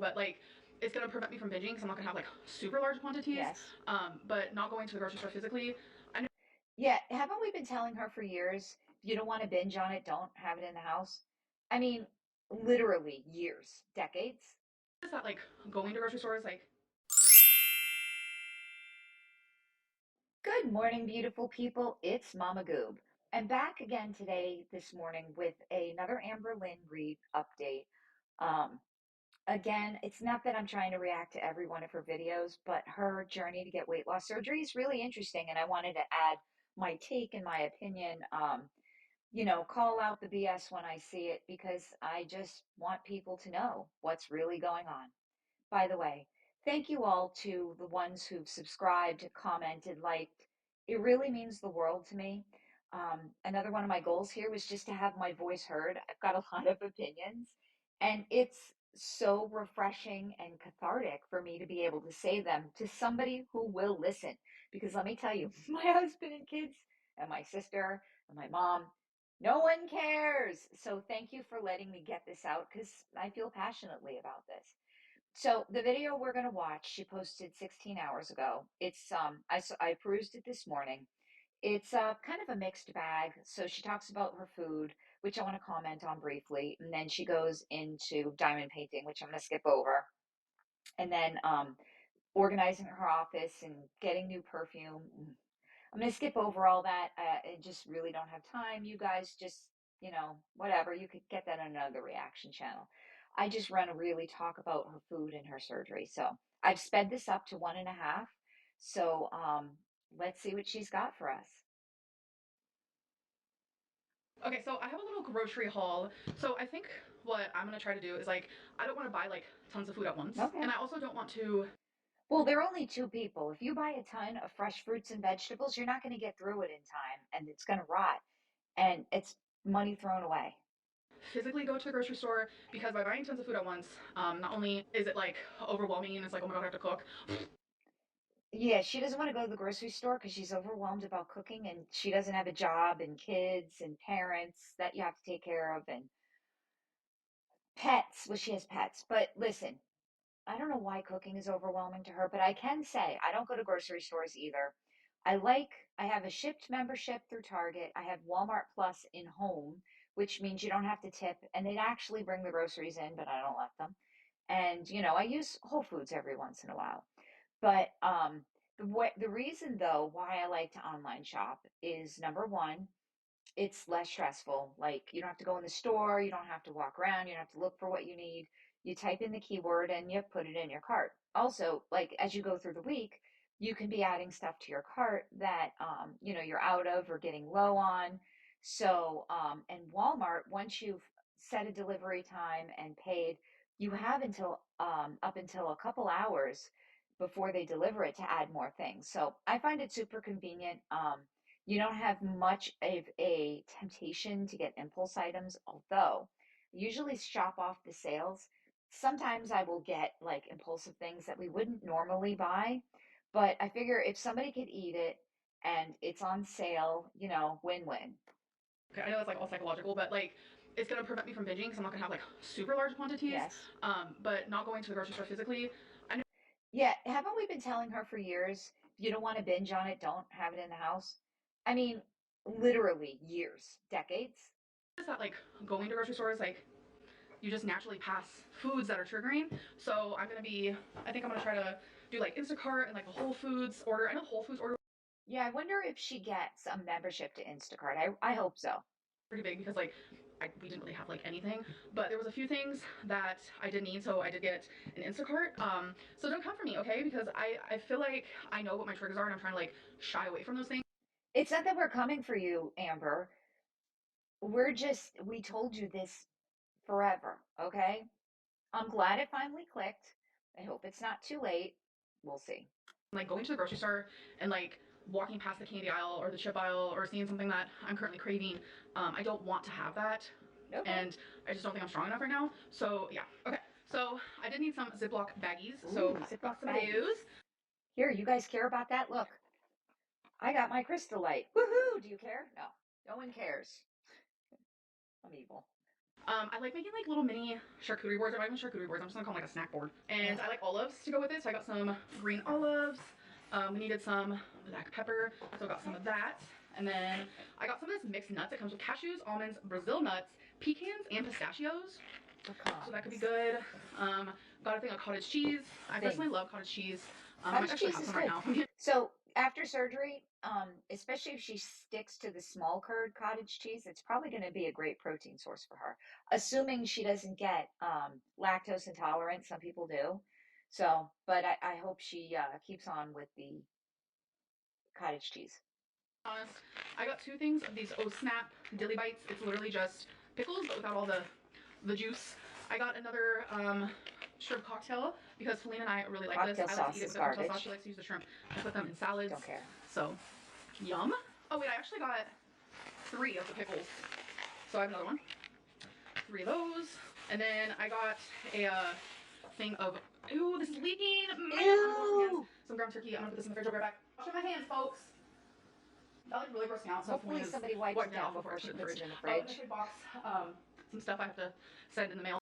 but like it's gonna prevent me from binging because I'm not gonna have like super large quantities. Yes. But not going to the grocery store physically, I know Yeah, haven't we been telling her for years, if you don't want to binge on it, don't have it in the house? I mean, literally years, decades. that like going to grocery stores like Good morning, beautiful people. It's Mama Goob. I'm back again today, this morning, with another Amberlynn read update. Um, Again, it's not that I'm trying to react to every one of her videos, but her journey to get weight loss surgery is really interesting, and I wanted to add my take and my opinion. Call out the BS when I see it because I just want people to know what's really going on. By the way, thank you all to the ones who've subscribed, commented, liked. It really means the world to me. Another one of my goals here was just to have my voice heard. I've got a lot of opinions, and it's so refreshing and cathartic for me to be able to say them to somebody who will listen. Because let me tell you, my husband and kids, and my sister, and my mom, no one cares. So thank you for letting me get this out because I feel passionately about this. So the video we're going to watch, she posted 16 hours ago. I perused it this morning. It's kind of a mixed bag. So she talks about her food, which I want to comment on briefly, and then she goes into diamond painting, which I'm going to skip over, and then organizing her office and getting new perfume. I'm going to skip over all that. I just really don't have time. You guys just, whatever. You could get that on another reaction channel. I just want to really talk about her food and her surgery. So I've sped this up to 1.5. So let's see what she's got for us. okay, so I have a little grocery haul. So I think what I'm gonna try to do is like I don't want to buy like tons of food at once, and Okay. I also don't want to. Well, there are only two people. If you buy a ton of fresh fruits and vegetables, you're not going to get through it in time and it's going to rot and it's money thrown away. Physically go to the grocery store because by buying tons of food at once, not only is it like overwhelming and it's like, oh my god, I have to cook. Yeah, she doesn't want to go to the grocery store because she's overwhelmed about cooking and she doesn't have a job and kids and parents that you have to take care of and pets. Well, she has pets. But listen, I don't know why cooking is overwhelming to her, but I can say I don't go to grocery stores either. I have a shipped membership through Target. I have Walmart Plus in home, which means you don't have to tip, and they'd actually bring the groceries in, but I don't let them. And, I use Whole Foods every once in a while. But the reason though why I like to online shop is number one, it's less stressful. Like you don't have to go in the store, you don't have to walk around, you don't have to look for what you need. You type in the keyword and you put it in your cart. Also, like as you go through the week, you can be adding stuff to your cart that you're out of or getting low on. So, and Walmart, once you've set a delivery time and paid, you have until up until a couple hours before they deliver it to add more things. So I find it super convenient. You don't have much of a temptation to get impulse items, although I usually shop off the sales. Sometimes I will get like impulsive things that we wouldn't normally buy, but I figure if somebody could eat it and it's on sale, win-win. Okay, I know it's like all psychological, but like it's gonna prevent me from binging because I'm not gonna have like super large quantities. Yes. But not going to the grocery store physically, I know Yeah, haven't we been telling her for years, if you don't want to binge on it, don't have it in the house? I mean, literally years, decades. that like going to grocery stores like you just naturally pass foods that are triggering. So I think I'm gonna try to do like Instacart and like a Whole Foods order. I know Whole Foods order Yeah, I wonder if she gets a membership to Instacart. I hope so. pretty big because like we didn't really have like anything, but there was a few things that I did need, so I did get an Instacart. So don't come for me, okay? Because I feel like I know what my triggers are, and I'm trying to like shy away from those things. It's not that we're coming for you, Amber. We told you this forever, okay? I'm glad it finally clicked. I hope it's not too late. We'll see. Like going to the grocery store and like walking past the candy aisle or the chip aisle or seeing something that I'm currently craving, I don't want to have that, Okay. and I just don't think I'm strong enough right now. So yeah, okay. So I did need some Ziploc baggies, so Ooh, got Ziploc some of baggies. those. Here, you guys care about that? Look, I got my crystal light. Woohoo! Do you care? No, no one cares. I'm evil. I like making like little mini charcuterie boards, or not even charcuterie boards, I'm just gonna call them like a snack board. And I like olives to go with it, so I got some green olives. We needed some black pepper, so I got some of that. And then I got some of this mixed nuts. It comes with cashews, almonds, Brazil nuts, pecans, and pistachios. So that could be good. Got a thing of cottage cheese. I personally love cottage cheese. I might actually have some right now. So after surgery, especially if she sticks to the small curd cottage cheese, it's probably going to be a great protein source for her, assuming she doesn't get lactose intolerant. Some people do. So, but I hope she keeps on with the cottage cheese. Honest, I got two things of these Oh Snap Dilly Bites. It's literally just pickles, but without all the juice. I got another shrimp cocktail because Feline and I really like Cocktail this. I like to eat it with the cocktail sauce. She likes to use the shrimp and put them in salads. Don't care. So, yum. Oh wait, I actually got 3 of the pickles. So I have another one. 3 of those. And then I got a thing of, ooh, this is leaking. Ew. Some ground turkey. I'm gonna put this in the fridge. I'll be right back. Washing my hands, folks. That like really grossed me out. So hopefully somebody wipes it down before she puts it in the fridge. In the box, some stuff I have to send in the mail.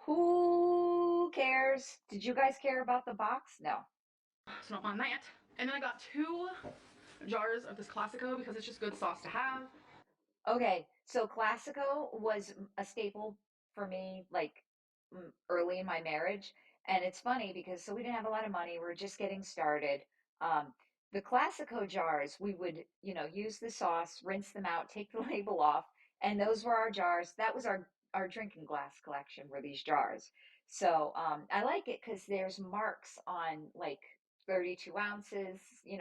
Who cares? Did you guys care about the box? No. So not on that. And then I got 2 jars of this Classico because it's just good sauce to have. Okay, so Classico was a staple for me like early in my marriage. And it's funny because so we didn't have a lot of money, we were just getting started. Um, the Classico jars, we would, use the sauce, rinse them out, take the label off, and those were our jars. That was our drinking glass collection were these jars. So I like it because there's marks on like 32 ounces,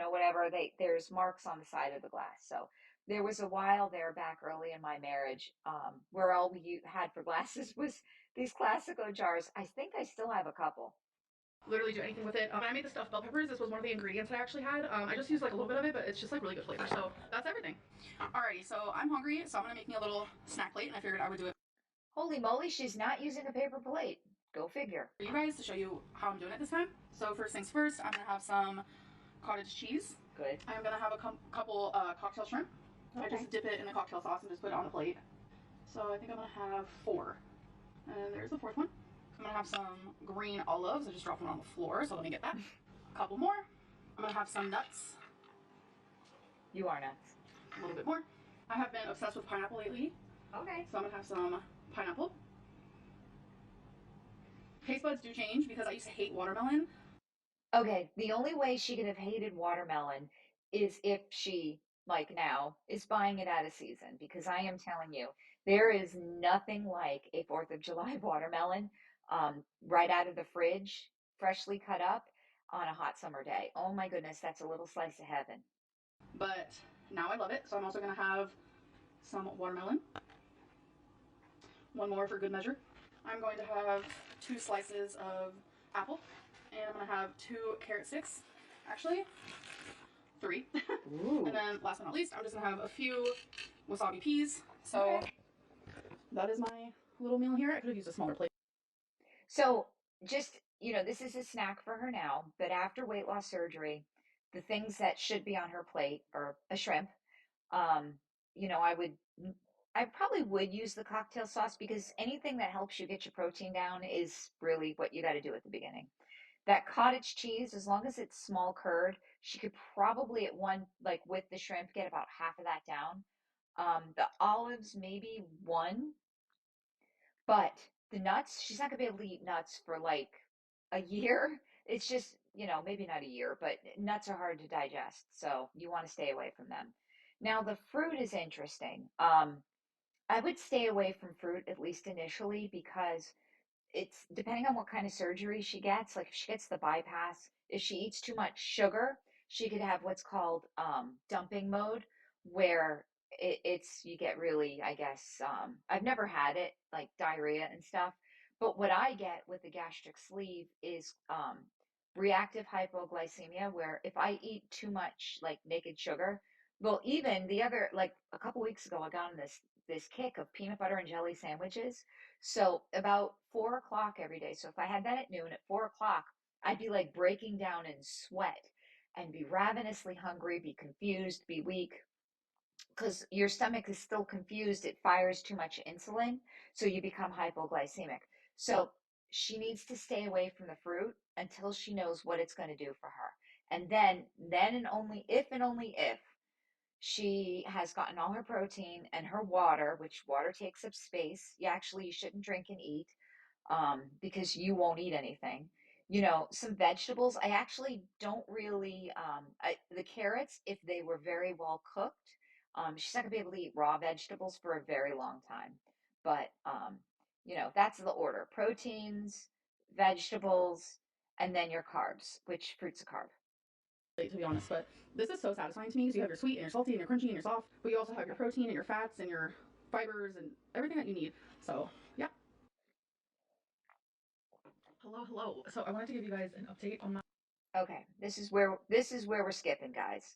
whatever. There's marks on the side of the glass. So there was a while there back early in my marriage where all we had for glasses was these Classico jars. I think I still have a couple. Literally do anything with it. When I made the stuffed bell peppers, this was one of the ingredients I actually had. I just used like a little bit of it, but it's just like really good flavor. So that's everything. Alrighty, so I'm hungry, so I'm gonna make me a little snack plate, and I figured I would do it. Holy moly, she's not using a paper plate. Go figure. For you guys to show you how I'm doing it this time. So first things first, I'm gonna have some cottage cheese. Good. I'm gonna have a couple cocktail shrimp. Okay. I just dip it in the cocktail sauce and just put it on the plate. So I think I'm gonna have 4. And there's the 4th one. I'm gonna have some green olives. I just dropped them on the floor, so let me get that. A couple more. I'm gonna have some nuts. You are nuts. A little bit more. I have been obsessed with pineapple lately. Okay. So I'm gonna have some pineapple. Taste buds do change because I used to hate watermelon. Okay, the only way she could have hated watermelon is if she, like now, is buying it out of season. Because I am telling you, there is nothing like a 4th of July watermelon right out of the fridge, freshly cut up on a hot summer day. Oh my goodness, that's a little slice of heaven. But now I love it, so I'm also going to have some watermelon. One more for good measure. I'm going to have 2 slices of apple, and I'm going to have 2 carrot sticks. Actually, 3. Ooh. And then last but not least, I'm just going to have a few wasabi peas. So that is my little meal here. I could have used a smaller plate. So just, this is a snack for her now, but after weight loss surgery, the things that should be on her plate are a shrimp. I probably would use the cocktail sauce because anything that helps you get your protein down is really what you got to do at the beginning. That cottage cheese, as long as it's small curd, she could probably at one, like with the shrimp, get about half of that down. The olives, maybe 1, but the nuts, she's not gonna be able to eat nuts for like a year. It's just, maybe not a year, but nuts are hard to digest, so you want to stay away from them. Now, the fruit is interesting. I would stay away from fruit at least initially because it's depending on what kind of surgery she gets. Like if she gets the bypass, if she eats too much sugar, she could have what's called dumping mode, where it's you get really, I guess, I've never had it, like diarrhea and stuff. But what I get with the gastric sleeve is reactive hypoglycemia, where if I eat too much like naked sugar, well, even the other like a couple weeks ago, I got on this kick of peanut butter and jelly sandwiches. So about 4 o'clock every day. So if I had that at noon, at 4 o'clock, I'd be like breaking down in sweat and be ravenously hungry, be confused, be weak. because your stomach is still confused. It fires too much insulin, so you become hypoglycemic. So she needs to stay away from the fruit until she knows what it's going to do for her. And then and only if she has gotten all her protein and her water, which water takes up space. You shouldn't drink and eat because you won't eat anything. Some vegetables. I actually don't really, the carrots, if they were very well cooked, she's not gonna be able to eat raw vegetables for a very long time. But, that's the order: proteins, vegetables, and then your carbs, which fruit's a carb. To be honest, but this is so satisfying to me because you have your sweet and your salty and your crunchy and your soft, but you also have your protein and your fats and your fibers and everything that you need. So yeah. Hello, hello. So I wanted to give you guys an update on my. Okay, this is where we're skipping, guys.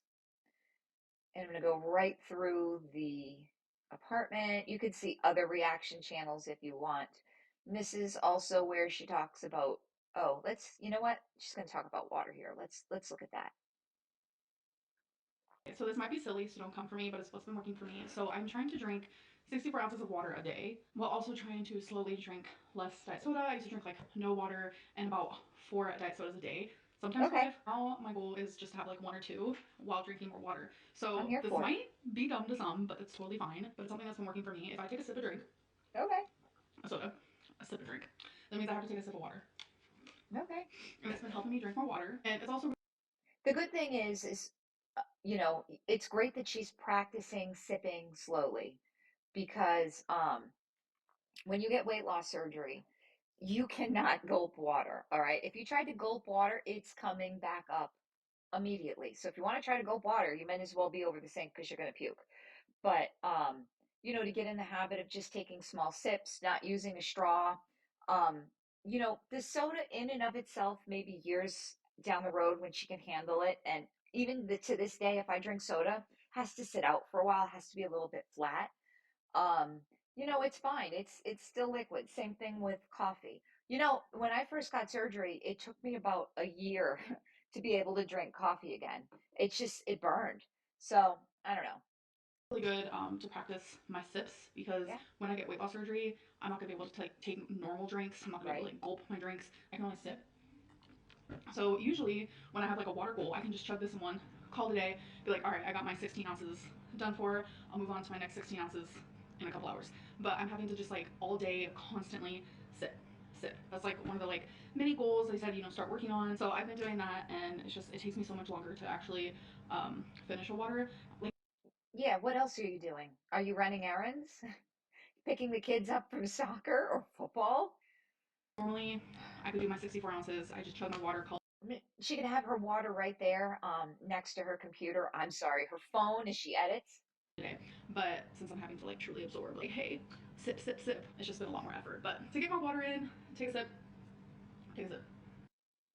And I'm going to go right through the apartment. You could see other reaction channels if you want. And this is also where she talks about, oh, you know what? She's going to talk about water here. Let's look at that. So this might be silly, so don't come for me, but it's what's been working for me. So I'm trying to drink 64 ounces of water a day while also trying to slowly drink less diet soda. I used to drink like no water and about 4 diet sodas a day. Sometimes Okay, 5. Now my goal is just to have like 1 or 2 while drinking more water. I'm So here this for it. might be dumb to some, but it's totally fine. But it's something that's been working for me. If I take a sip of drink, Okay, a soda, a sip of drink, that means I have to take a sip of water. okay. And it's been helping me drink more water. And it's also The good thing is, it's great that she's practicing sipping slowly because when you get weight loss surgery, you cannot gulp water. All right. If you tried to gulp water, it's coming back up immediately. So if you want to try to gulp water, you might as well be over the sink because you're going to puke. But to get in the habit of just taking small sips, not using a straw. Um, the soda in and of itself, maybe years down the road when she can handle it, and even to this day, if I drink soda, has to sit out for a while, has to be a little bit flat. um it's fine. It's still liquid. Same thing with coffee. When I first got surgery, it took me about a year to be able to drink coffee again. It burned. So I don't know. really good to practice my sips because Yeah. when I get weight loss surgery, I'm not gonna be able to like, take normal drinks. I'm not gonna be able Right. to like gulp my drinks. I can only sip. So usually when I have like a water goal, I can just chug this in one, call it a day, be like, all right, I got my 16 ounces done for. I'll move on to my next 16 ounces in a couple hours. But I'm having to just like all day constantly sip, sip. That's like one of the like mini goals they said, start working on. So I've been doing that, and it takes me so much longer to actually finish a water. Like Yeah, what else are you doing? Are you running errands? Picking the kids up from soccer or football? normally, I could do my 64 ounces. I just chug my water, call I mean, she could have her water right there, next to her computer. I'm sorry, her phone as she edits. it a day. But since I'm having to like truly absorb, like, hey, sip, sip, sip, it's just been a lot more effort. But to get more water in, take a sip, take a sip.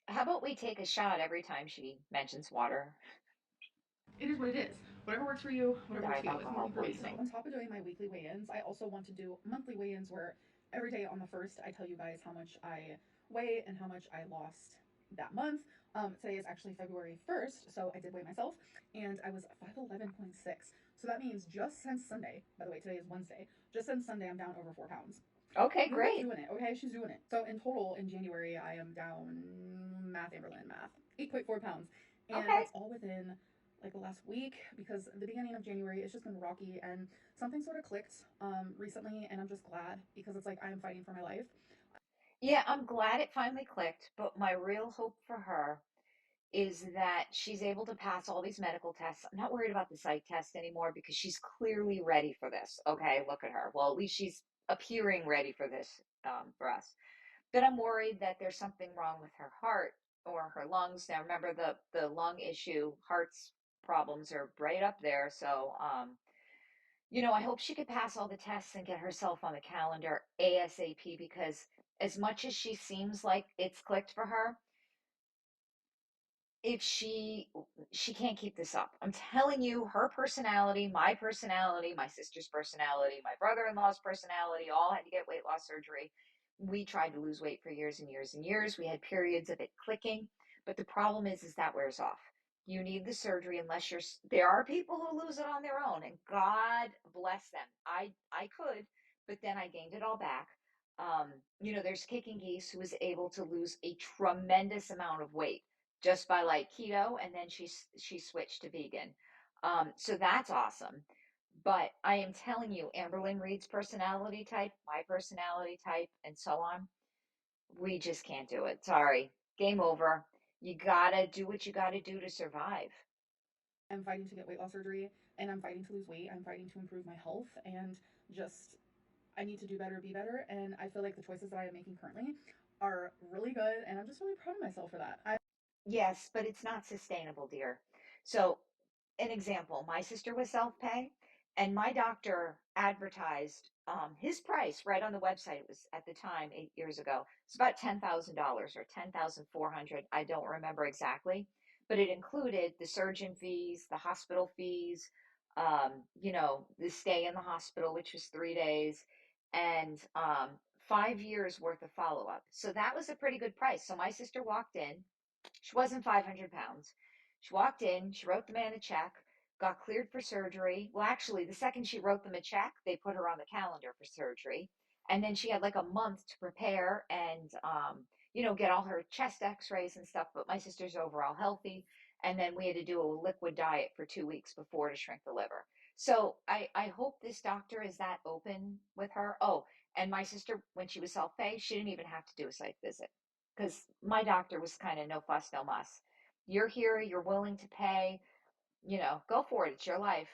How about we take a shot every time she mentions water? It is what it is. Whatever works for you, And whatever die works of for you. It's alcohol important for me. So poisoning. on top of doing my weekly weigh-ins, I also want to do monthly weigh-ins where every day on the first I tell you guys how much I weigh and how much I lost that month. Today is actually February 1st, so I did weigh myself and I was 511.6. So that means just since Sunday, by the way, today is Wednesday, just since Sunday I'm down over 4 pounds. Okay, This girl's great. doing it, okay? She's doing it. So in total, in January, I am down, math, Amberlynn, math, 8.4 pounds. And Okay. that's all within like the last week because the beginning of January it's just been rocky and something sort of clicked recently, and I'm just glad because it's like I am fighting for my life. Yeah, I'm glad it finally clicked, but my real hope for her is that she's able to pass all these medical tests. I'm not worried about the psych test anymore because she's clearly ready for this. Okay, look at her. Well, at least she's appearing ready for this, for us. But I'm worried that there's something wrong with her heart or her lungs. Now, remember the lung issue, heart's problems are right up there. So, I hope she could pass all the tests and get herself on the calendar ASAP because as much as she seems like it's clicked for her, if she can't keep this up. I'm telling you, her personality, my sister's personality, my brother-in-law's personality, all had to get weight loss surgery. We tried to lose weight for years and years and years. We had periods of it clicking, but the problem is that wears off. You need the surgery unless there are people who lose it on their own, and God bless them. I could, but then I gained it all back. There's Kicking Geese who was able to lose a tremendous amount of weight just by like keto, and then she switched to vegan. So that's awesome. But I am telling you, Amberlynn Reed's personality type, my personality type, and so on, we just can't do it. Sorry. Game over. You gotta do what you gotta do to survive. I'm fighting to get weight loss surgery, and I'm fighting to lose weight. I'm fighting to improve my health, and just I need to do better, be better. And I feel like the choices that I am making currently are really good, and I'm just really proud of myself for that. Yes, but it's not sustainable, dear. So, an example, my sister was self-pay, and my doctor advertised his price right on the website. It was at the time, 8 years ago. It's about $10,000 or 10,400. I don't remember exactly, but it included the surgeon fees, the hospital fees, the stay in the hospital, which was 3 days, and 5 years worth of follow-up. So that was a pretty good price. So my sister walked in. She wasn't 500 pounds. She walked in, she wrote the man a check, got cleared for surgery. Well, actually, the second she wrote them a check, they put her on the calendar for surgery. And then she had like a month to prepare and, get all her chest x-rays and stuff. But my sister's overall healthy. And then we had to do a liquid diet for 2 weeks before to shrink the liver. So I hope this doctor is that open with her. Oh, and my sister, when she was self-pay, she didn't even have to do a site visit because my doctor was kind of no fuss, no muss. You're here, you're willing to pay, go for it. It's your life.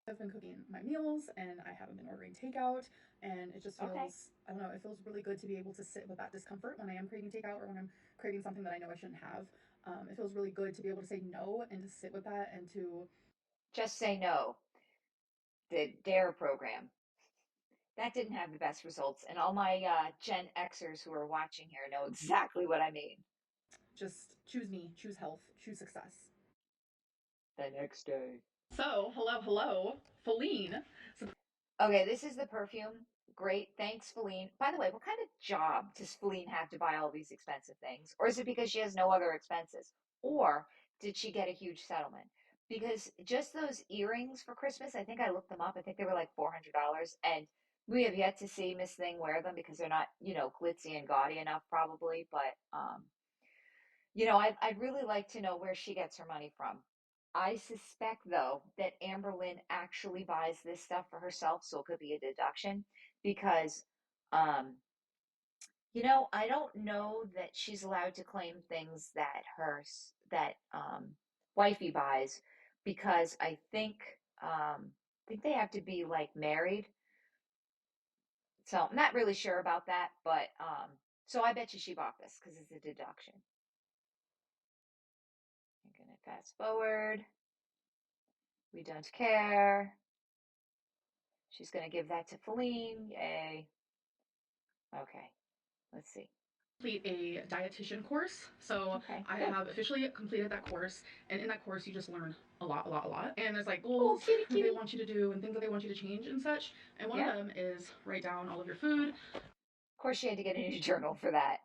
I've been cooking my meals and I haven't been ordering takeout, and it just Okay. feels, I don't know, it feels really good to be able to sit with that discomfort when I am craving takeout or when I'm craving something that I know I shouldn't have. It feels really good to be able to say no and to sit with that and to Just say no. The DARE program. That didn't have the best results. And all my Gen Xers who are watching here know exactly what I mean. just choose me, choose health, choose success. The next day. So, hello, Feline. Okay, this is the perfume. Great. Thanks, Feline. By the way, what kind of job does Feline have to buy all these expensive things? Or is it because she has no other expenses? Or did she get a huge settlement? Because just those earrings for Christmas, I think I looked them up. I think they were like $400. And we have yet to see Miss Thing wear them because they're not, glitzy and gaudy enough, probably. But I'd really like to know where she gets her money from. I suspect, though, that Amberlynn actually buys this stuff for herself, so it could be a deduction because, um, I don't know that she's allowed to claim things that wifey buys because I think they have to be like married. So I'm not really sure about that, but so I bet you she bought this because it's a deduction. I'm gonna fast forward. We don't care. She's going to give that to Feline. Yay. Okay. Let's see. Complete a dietitian course. So Okay. I Good. have officially completed that course, and in that course you just learn a lot. And there's like Oh, goals kitty, that they kitty. want you to do and things that they want you to change and such. And one of Yeah. them is write down all of your food. Of course, she had to get a new journal for that.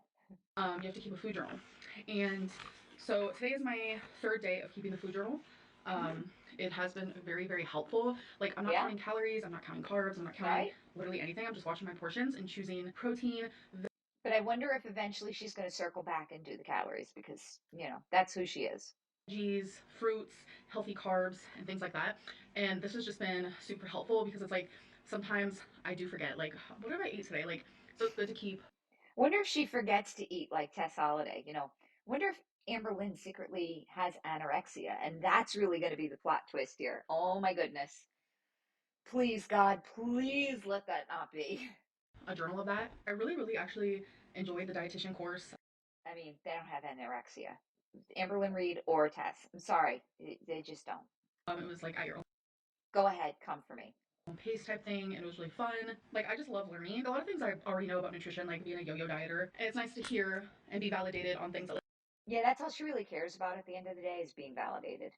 You have to keep a food journal. And so today is my third day of keeping the food journal. Um, it has been very, very helpful. Like, I'm not Yeah. counting calories, I'm not counting carbs, I'm not counting Right. literally anything. I'm just watching my portions and choosing protein, But I wonder if eventually she's going to circle back and do the calories because, that's who she is. veggies, fruits, healthy carbs, and things like that. And this has just been super helpful because it's like sometimes I do forget, like, what did I eat today? Like, so it's good to keep Wonder if she forgets to eat like Tess Holiday. Wonder if Amberlynn secretly has anorexia, and that's really going to be the plot twist here. Oh my goodness. Please, God, please let that not be. a journal of that. I really, really actually enjoyed the dietitian course. I mean, they don't have anorexia. Amberlynn Reed or Tess. I'm sorry, they just don't. It was like at your Go ahead, come for me. own pace type thing, and it was really fun. Like, I just love learning. A lot of things I already know about nutrition, like being a yo-yo dieter. And it's nice to hear and be validated on things that Yeah, that's all she really cares about at the end of the day is being validated.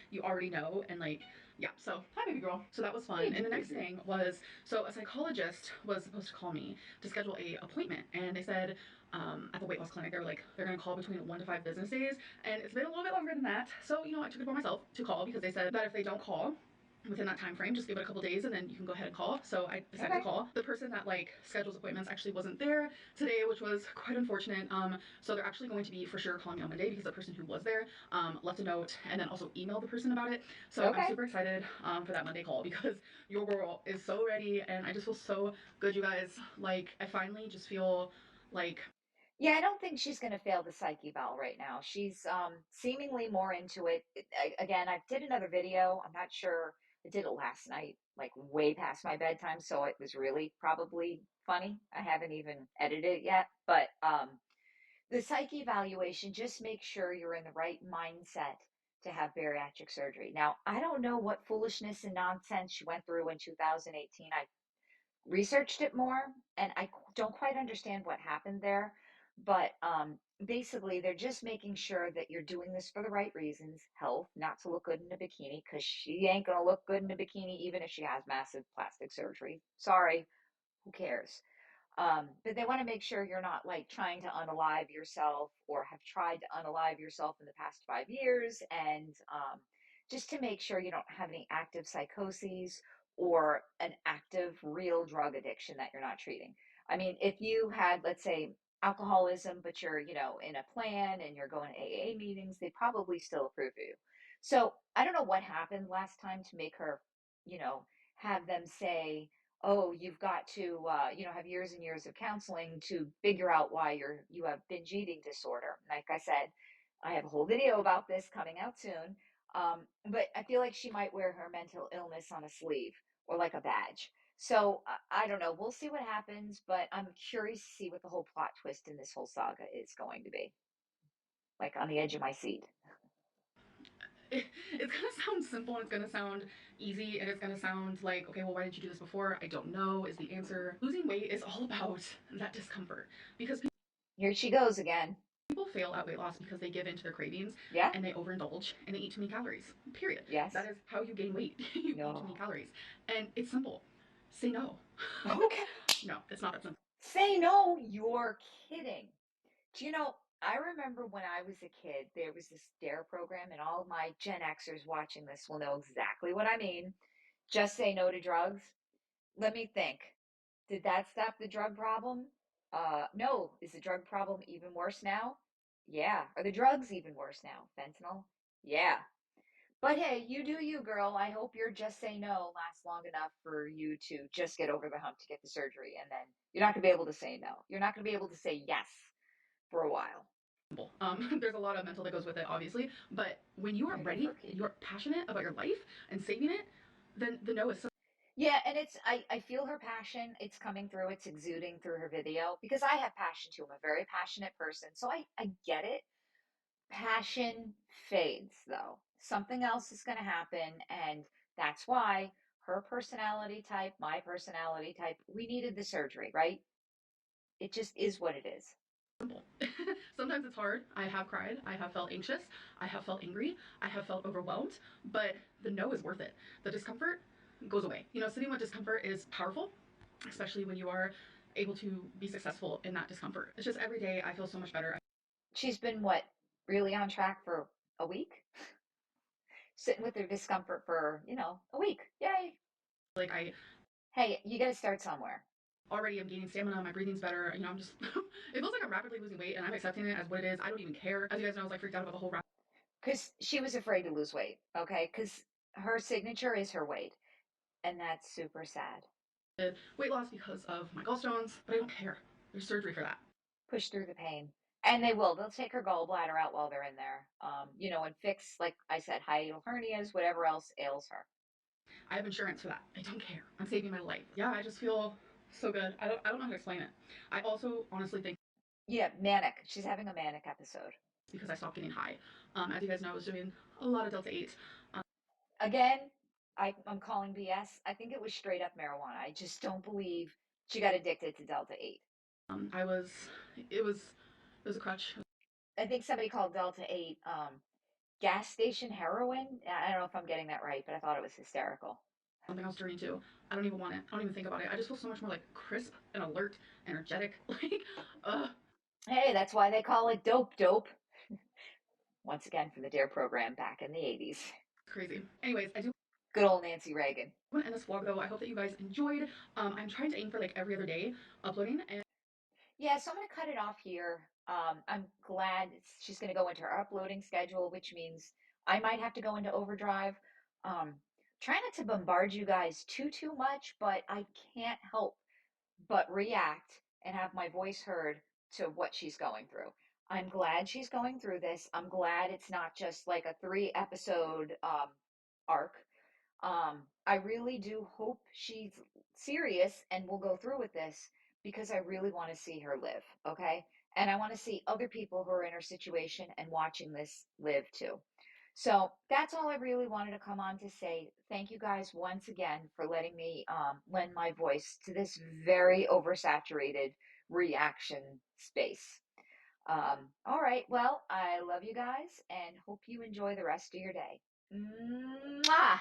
you already know. And like, yeah, so hi baby girl. So that was fun. And the next thing was, so a psychologist was supposed to call me to schedule a appointment, and they said at the weight loss clinic. They were like, they're gonna call between 1 to 5 business days, and it's been a little bit longer than that. So I took it upon myself to call because they said that if they don't call within that time frame, just give it a couple days and then you can go ahead and call. So I decided to call. The person that schedules appointments actually wasn't there today, which was quite unfortunate. So they're actually going to be for sure calling me on Monday because the person who was there left a note and then also emailed the person about it. So I'm super excited for that Monday call because your girl is so ready and I just feel so good, you guys. I finally just feel like Yeah, I don't think she's going to fail the psyche eval right now. She's seemingly more into it. Again, I did another video. I'm not sure. I did it last night, like way past my bedtime, so it was really probably funny. I haven't even edited it yet, but the psyche evaluation just makes sure you're in the right mindset to have bariatric surgery. Now, I don't know what foolishness and nonsense she went through in 2018. I researched it more and I don't quite understand what happened there. But basically, they're just making sure that you're doing this for the right reasons, health, not to look good in a bikini, because she ain't going to look good in a bikini even if she has massive plastic surgery. Sorry, who cares? But they want to make sure you're not like trying to unalive yourself or have tried to unalive yourself in the past 5 years, and just to make sure you don't have any active psychoses or an active real drug addiction that you're not treating. I mean, if you had, let's say, alcoholism, but you're, in a plan and you're going to AA meetings, they probably still approve of you. So I don't know what happened last time to make her, you know, have them say, oh, you've got to, have years and years of counseling to figure out why you have binge eating disorder. Like I said, I have a whole video about this coming out soon. But I feel like she might wear her mental illness on a sleeve or like a badge. So I don't know. We'll see what happens, but I'm curious to see what the whole plot twist in this whole saga is going to be. Like on the edge of my seat. it's gonna sound simple and it's gonna sound easy and it's gonna sound like, okay, well, why didn't you do this before? I don't know is the answer. Losing weight is all about that discomfort because Here she goes again. people fail at weight loss because they give in to their cravings. Yeah. And they overindulge and they eat too many calories. Period. Yes. That is how you gain weight. You eat too many calories. And it's simple. Say no. Okay. No, it's not that simple. Say no. You're kidding. Do you know, I remember when I was a kid, there was this DARE program, and all of my Gen Xers watching this will know exactly what I mean. Just say no to drugs. Let me think. Did that stop the drug problem? No. Is the drug problem even worse now? Yeah. Are the drugs even worse now? Fentanyl? Yeah. But hey, you do you, girl. I hope your just say no lasts long enough for you to just get over the hump to get the surgery, and then you're not going to be able to say no. You're not going to be able to say yes for a while. There's a lot of mental that goes with it, obviously, but when you are ready, you're passionate about your life and saving it, then the no is so. Yeah, and I feel her passion. It's coming through. It's exuding through her video because I have passion too. I'm a very passionate person, so I get it. Passion fades though. Something else is going to happen, and that's why her personality type, my personality type, we needed the surgery, right? It just is what it is. Simple. Sometimes it's hard. I have cried. I have felt anxious. I have felt angry. I have felt overwhelmed. But the no is worth it. The discomfort goes away. Sitting with discomfort is powerful, especially when you are able to be successful in that discomfort. It's just every day I feel so much better. She's been what? Really on track for a week? Sitting with her discomfort for, a week. Yay. Hey, you got to start somewhere. Already am gaining stamina, my breathing's better. I'm just, it feels like I'm rapidly losing weight and I'm accepting it as what it is. I don't even care. As you guys know, I was freaked out about the whole because she was afraid to lose weight, okay? Because her signature is her weight, and that's super sad. Weight loss because of my gallstones, but I don't care. There's surgery for that. Push through the pain. And they will. They'll take her gallbladder out while they're in there, and fix, like I said, hiatal hernias, whatever else ails her. I have insurance for that. I don't care. I'm saving my life. Yeah, I just feel so good. I don't know how to explain it. I also honestly think. Yeah, manic. She's having a manic episode. Because I stopped getting high. As you guys know, I was doing a lot of Delta 8. Again, I'm calling BS. I think it was straight up marijuana. I just don't believe she got addicted to Delta 8. It was a crutch. I think somebody called Delta 8 gas station heroin. I don't know if I'm getting that right, but I thought it was hysterical. Something else turning to. I don't even want it. I don't even think about it. I just feel so much more crisp and alert, energetic. Hey, that's why they call it dope dope. Once again from the Dare program back in the 80s. Crazy. Anyways, I do Good old Nancy Reagan. want to end this vlog though. I hope that you guys enjoyed. I'm trying to aim for like every other day uploading, and Yeah, so I'm going to cut it off here. I'm glad she's going to go into her uploading schedule, which means I might have to go into overdrive. Um, try not to bombard you guys too much, but I can't help but react and have my voice heard to what she's going through. I'm glad she's going through this. I'm glad it's not just like a 3 episode arc. I really do hope she's serious and will go through with this because I really want to see her live, okay? And I want to see other people who are in her situation and watching this live too. So that's all I really wanted to come on to say. Thank you guys once again for letting me lend my voice to this very oversaturated reaction space. All right, well, I love you guys and hope you enjoy the rest of your day. Mwah!